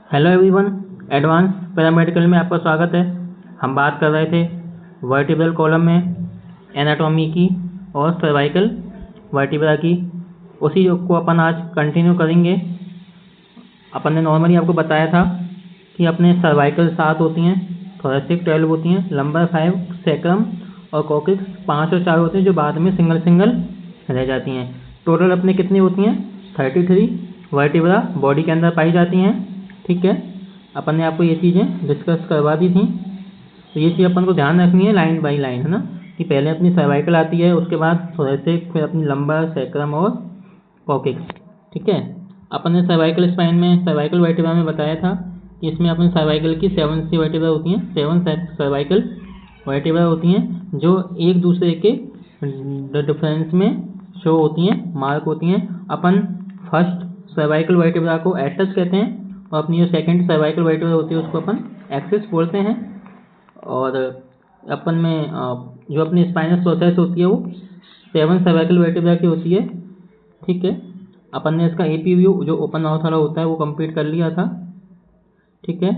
Hello everyone, advance paramedical में आपका स्वागत है। हम बात कर रहे थे वर्टिब्रल कॉलम में एनाटॉमी की और सर्वाइकल वर्टिब्रा की। उसी को अपन आज कंटिन्यू करेंगे। अपन ने नॉर्मली आपको बताया था कि अपने सर्वाइकल 7 होती हैं, थोरेसिक 12 होती हैं, लंबर 5, सैक्रम और कोक्सिक्स 5 और 4 होते हैं, जो बाद में सिंगल सिंगल रह जाती हैं। टोटल अपने कितनी होती हैं? 33 वर्टिब्रा बॉडी के अंदर पाई जाती हैं। ठीक है, अपन ने आपको ये चीज़ें डिस्कस करवा दी थी, तो ये चीज़ अपन को ध्यान रखनी है लाइन बाय लाइन, है ना, कि पहले अपनी सर्वाइकल आती है, उसके बाद थोरेसिक, फिर अपनी लंबर, सैक्रम और कोक्सिक्स। ठीक है, अपन ने सर्वाइकल स्पाइन में सर्वाइकल वर्टिब्रा में बताया था कि इसमें अपन सर्वाइकल की 7 सी वर्टिब्रा होती हैं, 7 सर्वाइकल वर्टिब्रा होती हैं, जो एक दूसरे के डिफरेंस में शो होती हैं, मार्क होती हैं। अपन फर्स्ट सर्वाइकल वर्टिब्रा को एटस कहते हैं और अपनी जो सेकंड सर्वाइकल वर्टिब्रा होती है उसको अपन एक्सिस बोलते हैं। और अपन में जो अपनी स्पाइनस प्रोसेस होती है वो 7 सर्वाइकल वर्टिब्रा की होती है। ठीक है, अपन ने इसका एपी व्यू जो ओपन माउथ वाला होता है वो कंप्लीट कर लिया था। ठीक है,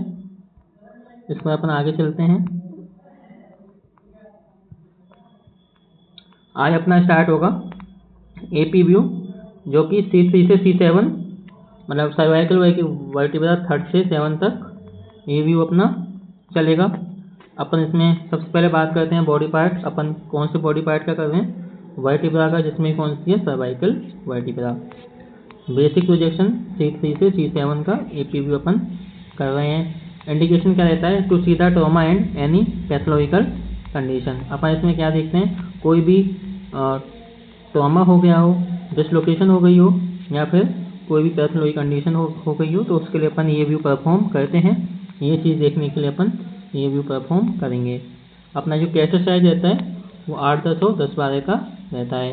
इस पर अपन आगे चलते हैं। आज अपना स्टार्ट होगा एपी व्यू, जो कि C3 से C7, मतलब सर्वाइकल वर्टिब्रा 3rd से 7 तक ये व्यू अपना चलेगा। अपन इसमें सबसे पहले बात करते हैं बॉडी पार्ट। अपन कौन से बॉडी पार्ट का कर रहे हैं? वर्टिब्रा का, जिसमें कौन सी है? Cervical vertebra. Basic projection C3 से C7 का एपी व्यू अपन कर रहे हैं। इंडिकेशन क्या रहता है? To see the trauma and any pathological condition. अपन इसमें क्या देखते हैं? कोई भी ट्रॉमा हो गया हो, डिसलोकेशन हो गई हो, या फिर कोई भी पैथोलॉजिकल कंडीशन हो गई हो, तो उसके लिए अपन ये व्यू परफॉर्म करते हैं। ये चीज़ देखने के लिए अपन ये व्यू परफॉर्म करेंगे। अपना जो कैसेट साइज रहता है वो 8-10 और 10-12 का रहता है।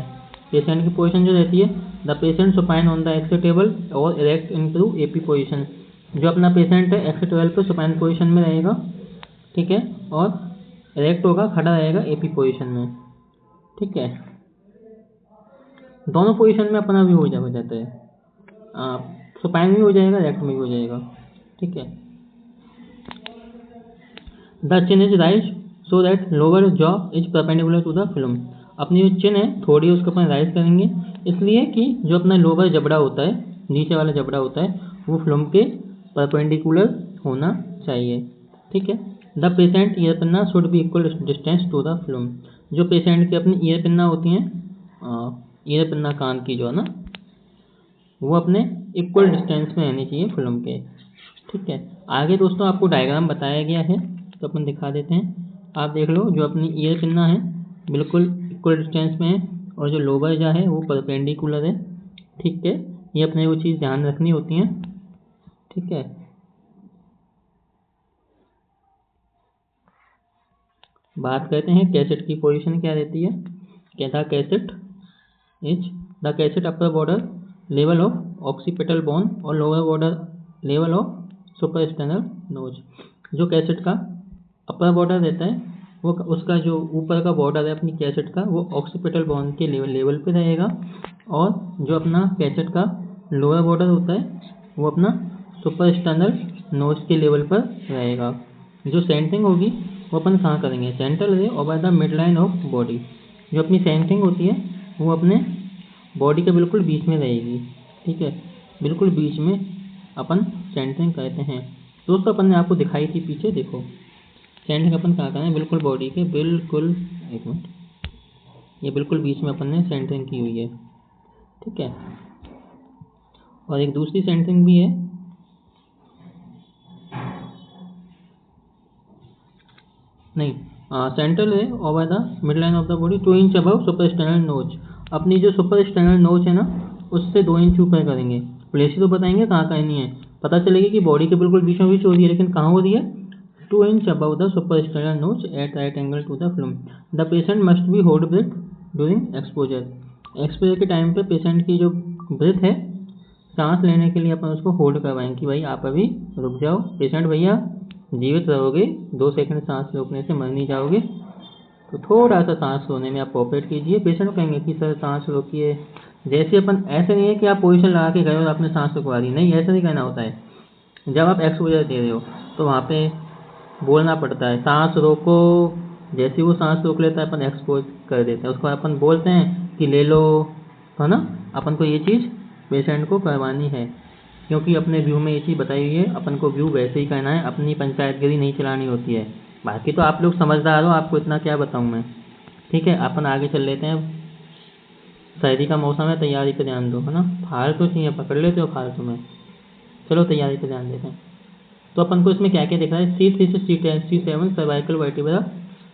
पेशेंट की पोजीशन जो रहती है, the patient supine on the x table और इरेक्ट इनटू एपी पोजीशन। जो अपना पेशेंट है एक्स टेबल पर सुपाइन पोजीशन में रहेगा, ठीक है, और इरेक्ट होगा, खड़ा रहेगा एपी पोजीशन में। ठीक है, दोनों पोजीशन में अपना व्यू हो जाता है, सुपाइन में हो जाएगा, इरेक्ट में भी हो जाएगा। ठीक है, the chin is raise so that lower jaw is perpendicular to the film. अपनी जो चिन है थोड़ी उसको अपन राइज करेंगे, इसलिए कि जो अपना लोअर जबड़ा होता है, नीचे वाला जबड़ा होता है, वो फिल्म के परपेंडिकुलर होना चाहिए। ठीक है, the patient ear pinna should be equal distance to the film. जो पेशेंट की अपनी ईयर पिन्ना होती हैं, ईयर पिन्ना कान की जो है ना, वो अपने इक्वल डिस्टेंस में रहनी चाहिए फिल्म के। ठीक है, आगे दोस्तों आपको डायग्राम बताया गया है, तो अपन दिखा देते हैं। आप देख लो, जो अपनी ईयर पिन्ना है बिल्कुल इक्वल डिस्टेंस में है, और जो लोअर जा है वो परपेंडिकुलर है। ठीक है, ये अपने वो चीज़ ध्यान रखनी होती है। ठीक है, बात करते हैं कैसेट की पोजीशन क्या रहती है। The cassette is the cassette upper border level of occipital bone और lower border level of suprasternal notch. जो कैसेट का अपर बॉर्डर रहता है, वो उसका जो ऊपर का बॉर्डर है अपनी कैसेट का, वो ऑक्सीपिटल बोन के लेवल पे रहेगा, और जो अपना कैसेट का लोअर बॉर्डर होता है वो अपना सुपरस्टेनल नोज के लेवल पर रहेगा। जो सेंटरिंग होगी वो अपन कहाँ करेंगे? सेंट्रल रे over the mid line of body. जो अपनी सेंटरिंग होती है वो अपने बॉडी के बिल्कुल बीच में रहेगी। ठीक है, बिल्कुल बीच में अपन सेंटरिंग करते हैं। दोस्तों अपन ने आपको दिखाई थी पीछे, देखो सेंटरिंग अपन कहाँ करें? बिल्कुल बॉडी के बिल्कुल, एक मिनट, ये बिल्कुल बीच में अपन ने सेंटरिंग की हुई है। ठीक है, और एक दूसरी सेंटरिंग भी है, नहीं, सेंट्रल है over the mid line of the body 2 inch above suprasternal notch. अपनी जो सुपरस्टेनल नोज है ना, उससे 2 इंच ऊपर करेंगे। प्लेस तो बताएंगे कहाँ करनी है, पता चलेगी कि बॉडी के बिल्कुल बीचों बीच हो रही है, लेकिन कहाँ हो रही है? 2 inch above the suprasternal notch at right angle to the film. The patient must be hold breath during exposure. Exposure के टाइम पे पेशेंट की जो ब्रेथ है, सांस लेने के लिए अपन उसको होल्ड करवाएंगे कि भाई आप अभी रुक जाओ, पेशेंट भैया जीवित रहोगे, 2 सेकंड सांस रोकने से मर नहीं जाओगे, तो थोड़ा सा सांस रोने में आप कोऑपरेट कीजिए। पेशेंट कहेंगे कि सर सांस रोकिए। जैसे अपन, ऐसे नहीं है कि आप पोजीशन लगा के गए और आपने सांस रुकवा दी, नहीं, ऐसा नहीं कहना होता है। जब आप एक्सपोजर दे रहे हो तो वहाँ पे बोलना पड़ता है सांस रोको, जैसे वो सांस रोक लेता है अपन एक्सपोज कर देते हैं उसको, अपन बोलते हैं कि ले लो, है ना। अपन को ये चीज़ पेशेंट को करवानी है, क्योंकि अपने व्यू में ये चीज़ बताई हुई है, अपन को व्यू वैसे ही करना है, अपनी पंचायतगिरी नहीं चलानी होती है। बाकी तो आप लोग समझदार हो, आपको इतना क्या बताऊँ मैं। ठीक है, अपन आगे चल लेते हैं। सर्दी का मौसम है, तैयारी पे ध्यान दो, है ना। फालतू चाहिए पकड़ लेते हो फालतू में। चलो तैयारी पे ध्यान देते हैं। तो अपन को इसमें क्या क्या दिख रहा है, C3 से C7 सर्वाइकल वर्टिब्रा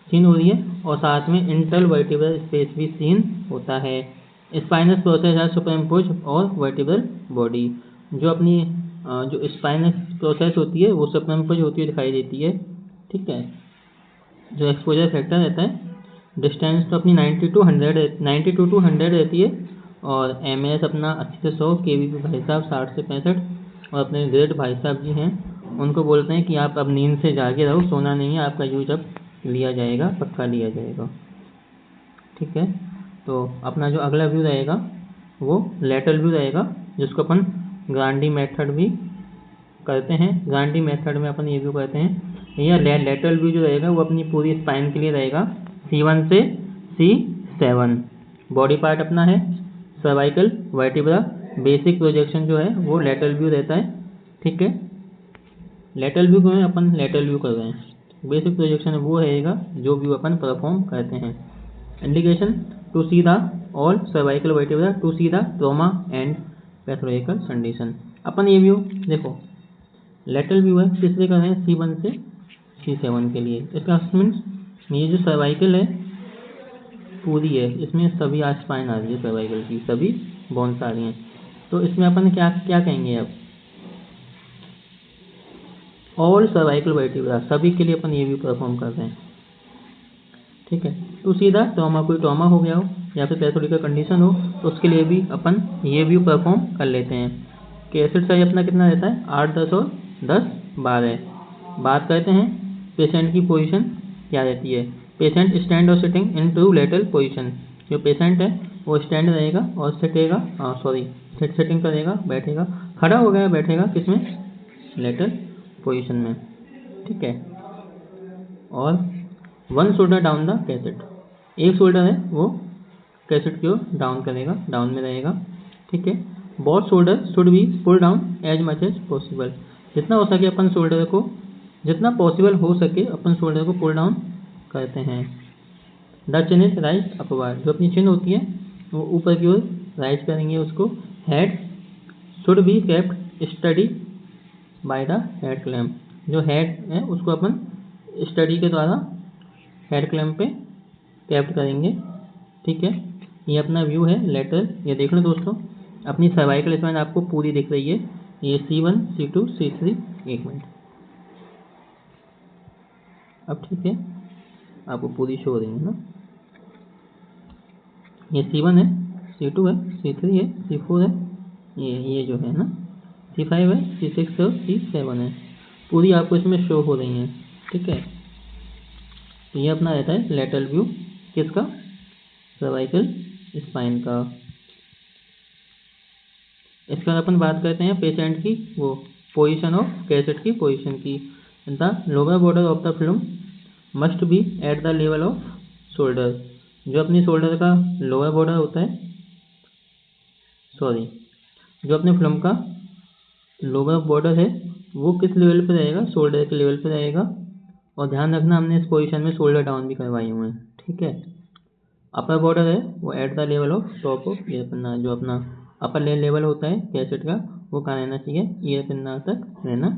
सीन हो रही है, और साथ में इंटर वर्टिब्रल स्पेस भी सीन होता है। स्पाइनस प्रोसेस है सुपरइम्पोज और वर्टिब्रल बॉडी, जो अपनी जो स्पाइनस प्रोसेस होती है वो सुपरइम्पोज होती हुई दिखाई देती है। ठीक है, जो एक्सपोजर फैक्टर रहता है, डिस्टेंस तो अपनी 92 टू 100 रहती है, और एमएस अपना 80 से 100, केवीपी भाई साहब 60 से 65, और अपने ग्रेड भाई साहब जी हैं, उनको बोलते हैं कि आप अब नींद से जागे रहो, सोना नहीं है, आपका यूज अब लिया जाएगा, पक्का लिया जाएगा। ठीक है, तो अपना जो अगला व्यू रहेगा वो लेटरल व्यू रहेगा, जिसको अपन ग्रांडी मेथड भी करते हैं। ग्रांडी मेथड में अपन ये व्यू करते हैं। यह लेटरल व्यू जो रहेगा वो अपनी पूरी स्पाइन के लिए रहेगा, C1 से C7। बॉडी पार्ट अपना है सर्वाइकल वर्टिब्रा, बेसिक प्रोजेक्शन जो है वो लेटरल व्यू रहता है। ठीक है, लेटरल व्यू में अपन लेटरल व्यू कर रहे हैं, बेसिक प्रोजेक्शन वो रहेगा जो व्यू अपन परफॉर्म करते हैं। Indication to see the all cervical vertebra, to see the trauma and pathological condition. अपन ये व्यू देखो, लेटरल व्यू है, किस लिए कर रहे हैं, C1 से C7 के लिए। इसका मीन्स ये जो सर्वाइकल है पूरी है, इसमें सभी स्पाइन आ रही है सर्वाइकल की, सभी बोन्स आ रही हैं। तो इसमें अपन क्या क्या कहेंगे अब, ऑल सर्वाइकल वर्टिब्रा, सभी के लिए अपन ये व्यू परफॉर्म कर रहे हैं। ठीक है, तो सीधा ट्रॉमा, कोई ट्रॉमा हो गया हो या फिर पैथोलॉजिकल कंडीशन हो तो उसके लिए भी अपन ये व्यू परफॉर्म कर लेते हैं। कैसेट साइज अपना कितना रहता है, 8, 10 और 10, 12। बात करते हैं पेशेंट की पोजीशन क्या रहती है। पेशेंट स्टैंड और sitting in to lateral position. जो पेशेंट है वो स्टैंड रहेगा और सिटिंग करेगा, बैठेगा, खड़ा हो गया बैठेगा, किसमें, लेटरल पोजीशन में। ठीक है, और 1 शोल्डर डाउन द कैसेट, एक शोल्डर है वो कैसेट की ओर डाउन करेगा, डाउन में रहेगा। ठीक है, both shoulder should be pull down as much as possible, जितना हो सके अपन शोल्डर को, जितना पॉसिबल हो सके अपन शोल्डर को पुल डाउन करते हैं। The chin is rise upward, जो अपनी चिन होती है वो ऊपर की ओर राइज करेंगे उसको। Head should be kept study by the head clamp, जो हेड है उसको अपन स्टडी के द्वारा हेड क्लैम्प पे कैप्ट करेंगे। ठीक है, ये अपना व्यू है लेटरल। ये देख लो दोस्तों, अपनी सर्वाइकल स्पाइन आपको पूरी दिख रही है, ये C1, C2, C3। एक मिनट, अब ठीक है, आपको पूरी शो हो रही है ना। ये C1 है, C2 है, C3 है, C4 है, ये जो है ना C5 है, C6 और C7 है, पूरी आपको इसमें शो हो रही है। ठीक है, तो ये अपना रहता है लेटरल व्यू, किसका, सर्वाइकल स्पाइन का। इसके बाद अपन बात करते हैं पेशेंट की वो पोजीशन ऑफ कैसेट की पोजीशन की। The lower border of the film must be at the level off shoulder, जो अपनी शोल्डर का लोअर बॉर्डर होता है, जो अपने फिल्म का लोअर बॉर्डर है वो किस लेवल पे रहेगा, शोल्डर के लेवल पे रहेगा। और ध्यान रखना हमने इस पोजीशन में शोल्डर डाउन भी करवाए हुए हैं। ठीक है, अपर बॉर्डर है वो at the level of top of ear pinna, जो अपना अपर लेवल होता है कैसेट का वो कहाँ रहना चाहिए, ईयर पिन्ना तक रहना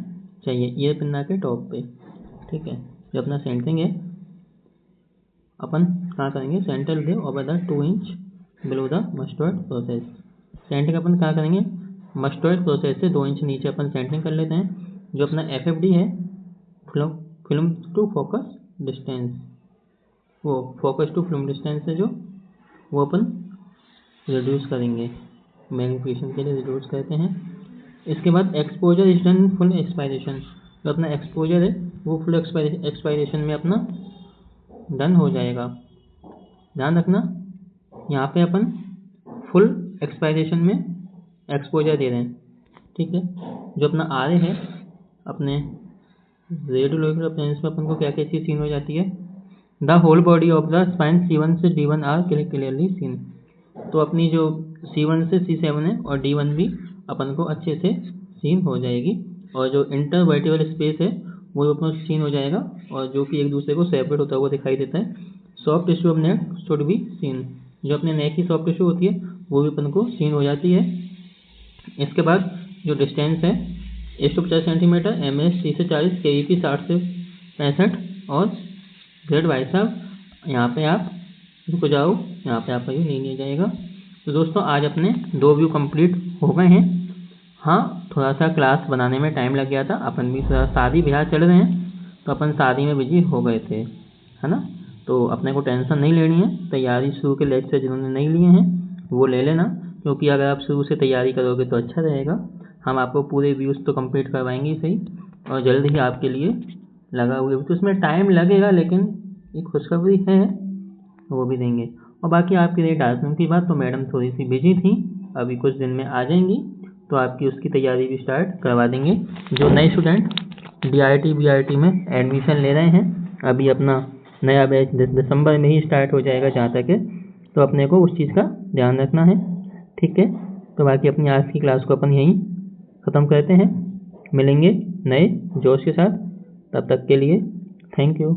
चाहिए, ईयर पिन्ना के टॉप पे। ठीक है, जो अपना सेंटरिंग है अपन कहाँ करेंगे, centre the over the 2 inch below the mastoid process. Centring अपन कहाँ करेंगे, मस्टर्ड प्रोसेस से 2 इंच नीचे अपन सेंटरिंग कर लेते हैं। जो अपना FFD है, फिल्म टू फोकस डिस्टेंस, वो फोकस टू फिल्म डिस्टेंस है जो वो अपन रिड्यूस करेंगे, मैग्नीफिकेशन के लिए रिड्यूस करते हैं। इसके बाद exposure is done full expiration, जो अपना एक्सपोजर है वो फुल एक्सपायरेशन में अपना डन हो जाएगा। ध्यान रखना यहाँ पे अपन फुल एक्सपायरेशन में एक्सपोजर दे रहे हैं। ठीक है, जो अपना RA है अपने रेडियोलॉजिकल अपियरेंस में अपन को क्या क्या चीज़ सीन हो जाती है। The whole body of the spine C1 से D1 आर क्लियरली सीन। तो अपनी जो C1 से C7 है और D1 भी अपन को अच्छे से सीन हो जाएगी, और जो इंटरवर्टिबल स्पेस है वो अपन सीन हो जाएगा, और जो कि एक दूसरे को सेपरेट होता हुआ दिखाई देता है। Soft tissue of neck should be seen. जो अपने नेक की सॉफ्ट टिश्यू होती है वो भी अपन को सीन हो जाती है। इसके बाद जो डिस्टेंस है 150 सेंटीमीटर, MS 30 से 40, KVP 60 से 65, और ग्रेड भाई साहब यहाँ पे आप रुक जाओ, यहाँ पे आपका व्यू नहीं लिया जाएगा। तो दोस्तों आज अपने 2 व्यू कंप्लीट हो गए हैं। हाँ, थोड़ा सा क्लास बनाने में टाइम लग गया था, अपन भी थोड़ा शादी ब्याह चल रहे हैं तो अपन शादी में बिजी हो गए थे, है ना। तो अपने को टेंशन नहीं लेनी है, तैयारी शुरू के लेक्चर जिन्होंने नहीं लिए हैं वो ले लेना, क्योंकि अगर आप शुरू से तैयारी करोगे तो अच्छा रहेगा। हम आपको पूरे व्यूज़ तो कंप्लीट करवाएंगे सही, और जल्द ही आपके लिए लगा हुए, तो उसमें टाइम लगेगा लेकिन एक खुशखबरी है वो भी देंगे। और बाकी आपकी रही डांसरूम की बात, तो मैडम थोड़ी सी बिजी थी, अभी कुछ दिन में आ जाएंगी तो आपकी उसकी तैयारी भी स्टार्ट करवा देंगे। जो नए स्टूडेंट DIT BIT में एडमिशन ले रहे हैं, अभी अपना नया बैच दिसंबर में ही स्टार्ट हो जाएगा जहाँ तक है, तो अपने को उस चीज़ का ध्यान रखना है, ठीक है। तो बाकी अपनी आज की क्लास को अपन यहीं ख़त्म करते हैं, मिलेंगे नए जोश के साथ, तब तक के लिए थैंक यू।